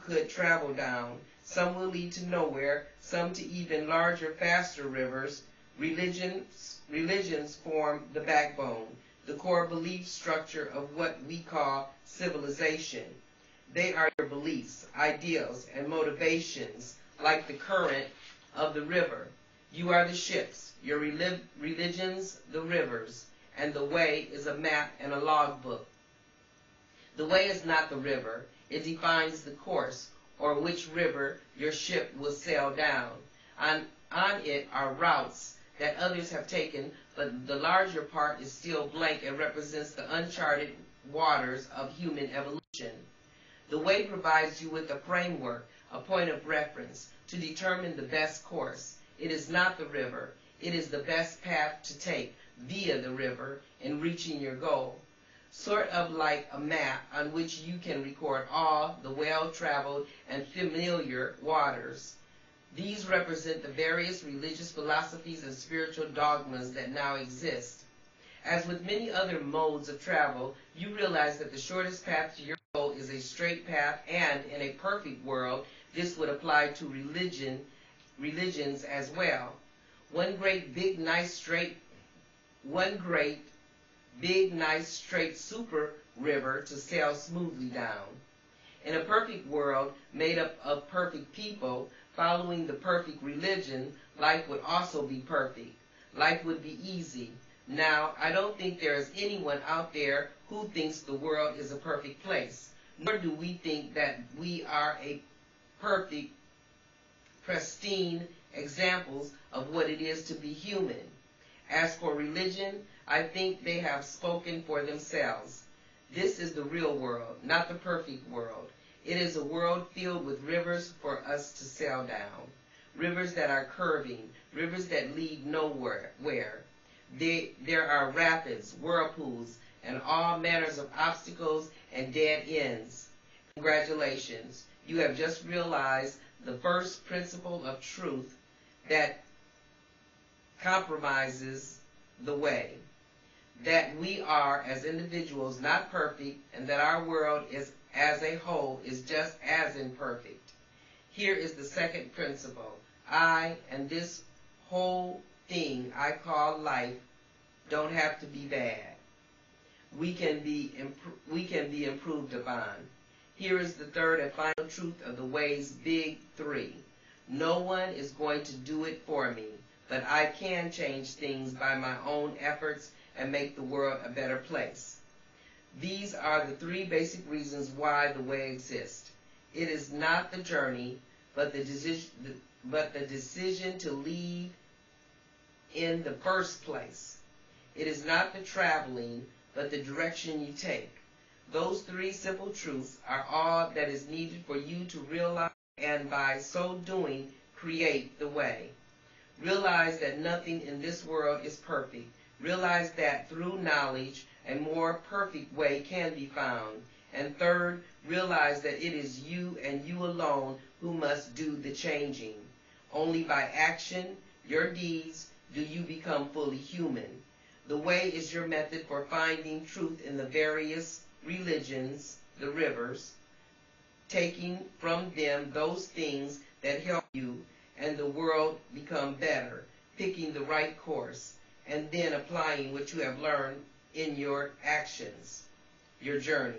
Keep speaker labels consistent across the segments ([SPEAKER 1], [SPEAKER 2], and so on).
[SPEAKER 1] could travel down. Some will lead to nowhere, some to even larger, faster rivers. Religions form the backbone, the core belief structure of what we call civilization. They are your beliefs, ideals, and motivations, like the current of the river. You are the ships, your religions the rivers, and the way is a map and a logbook. The way is not the river. It defines the course, or which river your ship will sail down. On it are routes that others have taken, but the larger part is still blank and represents the uncharted waters of human evolution. The way provides you with a framework, a point of reference, to determine the best course. It is not the river. It is the best path to take via the river in reaching your goal. Sort of like a map on which you can record all the well-traveled and familiar waters. These represent the various religious philosophies and spiritual dogmas that now exist. As with many other modes of travel, you realize that the shortest path to your goal is a straight path, and in a perfect world, this would apply to religions as well. One great big nice straight super river to sail smoothly down. In a perfect world made up of perfect people following the perfect religion, life would also be perfect. Life would be easy. Now, I don't think there is anyone out there who thinks the world is a perfect place, nor do we think that we are a perfect, pristine examples of what it is to be human. As for religion, I think they have spoken for themselves. This is the real world, not the perfect world. It is a world filled with rivers for us to sail down. Rivers that are curving, rivers that lead nowhere. There are rapids, whirlpools, and all manners of obstacles and dead ends. Congratulations, you have just realized the first principle of truth that compromises the way. That we are, as individuals, not perfect, and that our world is, as a whole, is just as imperfect. Here is the second principle. I and this whole thing I call life don't have to be bad. We can be improved upon. Here is the third and final truth of the way's big three. No one is going to do it for me, but I can change things by my own efforts and make the world a better place. These are the three basic reasons why the way exists. It is not the journey, but the decision to leave in the first place. It is not the traveling, but the direction you take. Those three simple truths are all that is needed for you to realize, and by so doing, create the way. Realize that nothing in this world is perfect. Realize that through knowledge, a more perfect way can be found. And third, realize that it is you and you alone who must do the changing. Only by action, your deeds, do you become fully human. The way is your method for finding truth in the various religions, the rivers, taking from them those things that help you and the world become better, picking the right course, and then applying what you have learned in your actions, your journey.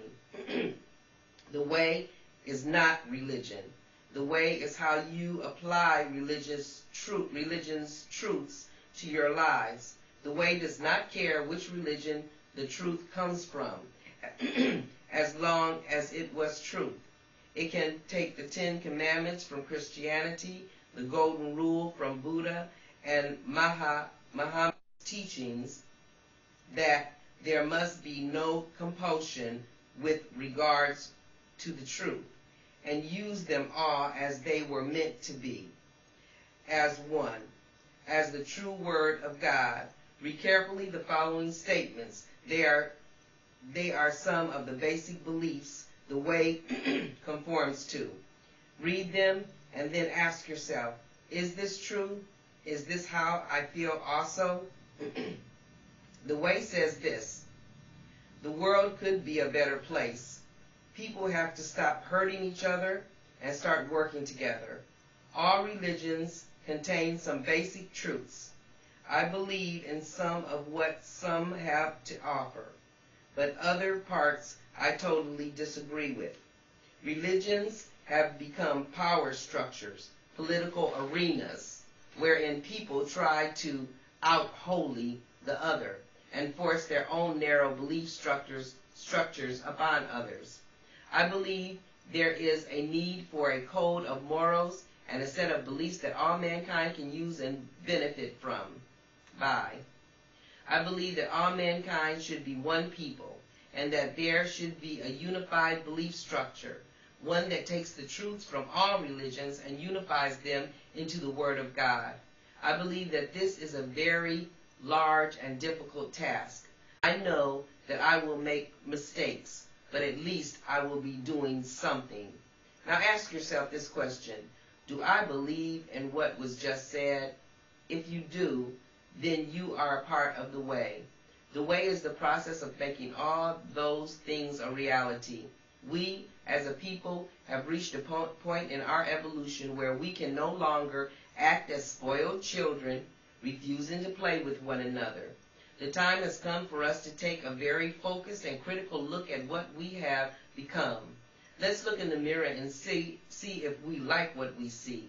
[SPEAKER 1] The way is not religion. The way is how you apply religion's truths to your lives. The way does not care which religion the truth comes from, as long as it was truth. It can take the 10 Commandments from Christianity, the Golden Rule from Buddha, and Muhammad's teachings that there must be no compulsion with regards to the truth, and use them all as they were meant to be, as one, as the true word of God. Read carefully the following statements. They are some of the basic beliefs the way conforms to. Read them and then ask yourself, is this true? Is this how I feel also? The way says this: the world could be a better place. People have to stop hurting each other and start working together. All religions contain some basic truths. I believe in some of what some have to offer, but other parts I totally disagree with. Religions have become power structures, political arenas, wherein people try to out-holy the other and force their own narrow belief structures upon others. I believe there is a need for a code of morals and a set of beliefs that all mankind can use and benefit from. I believe that all mankind should be one people, and that there should be a unified belief structure, one that takes the truths from all religions and unifies them into the Word of God. I believe that this is a very large and difficult task. I know that I will make mistakes, but at least I will be doing something. Now ask yourself this question: do I believe in what was just said? If you do, then you are a part of the way. The way is the process of making all those things a reality. We, as a people, have reached a point in our evolution where we can no longer act as spoiled children, refusing to play with one another. The time has come for us to take a very focused and critical look at what we have become. Let's look in the mirror and see if we like what we see.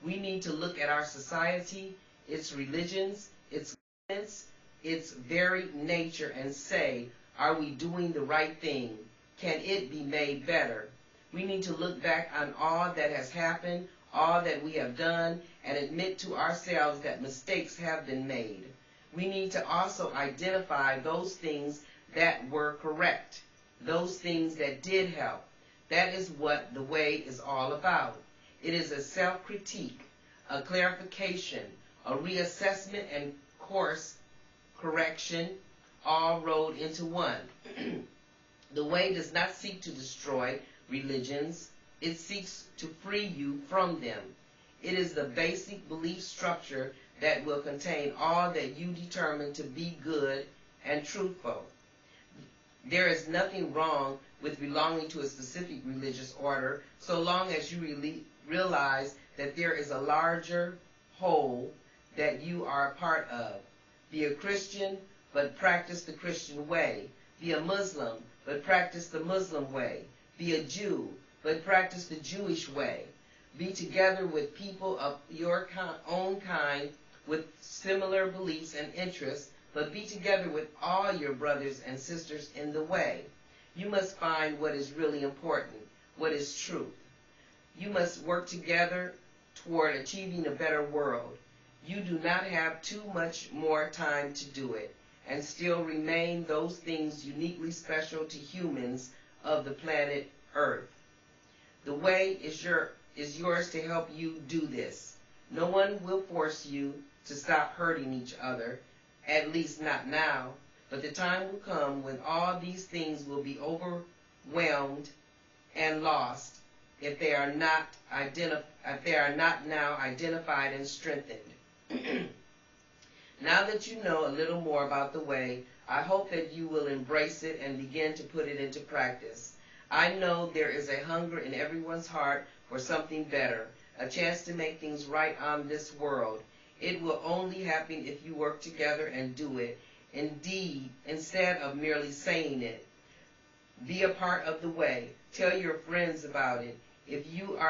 [SPEAKER 1] We need to look at our society, its religions, its governments, its very nature, and say, are we doing the right thing? Can it be made better? We need to look back on all that has happened, all that we have done, and admit to ourselves that mistakes have been made. We need to also identify those things that were correct, those things that did help. That is what the way is all about. It is a self-critique, a clarification, a reassessment, and course correction, all rolled into one. The way does not seek to destroy religions. It seeks to free you from them. It is the basic belief structure that will contain all that you determine to be good and truthful. There is nothing wrong with belonging to a specific religious order so long as you realize that there is a larger whole that you are a part of. Be a Christian, but practice the Christian way. Be a Muslim, but practice the Muslim way. Be a Jew, but practice the Jewish way. Be together with people of your own kind with similar beliefs and interests, but be together with all your brothers and sisters in the way. You must find what is really important, what is truth. You must work together toward achieving a better world. You do not have too much more time to do it, and still remain those things uniquely special to humans of the planet Earth. The way is yours to help you do this. No one will force you to stop hurting each other, at least not now, but the time will come when all these things will be overwhelmed and lost if they are not now identified and strengthened. Now that you know a little more about the way, I hope that you will embrace it and begin to put it into practice. I know there is a hunger in everyone's heart for something better, a chance to make things right on this world. It will only happen if you work together and do it, indeed, instead of merely saying it. Be a part of the way. Tell your friends about it. If you are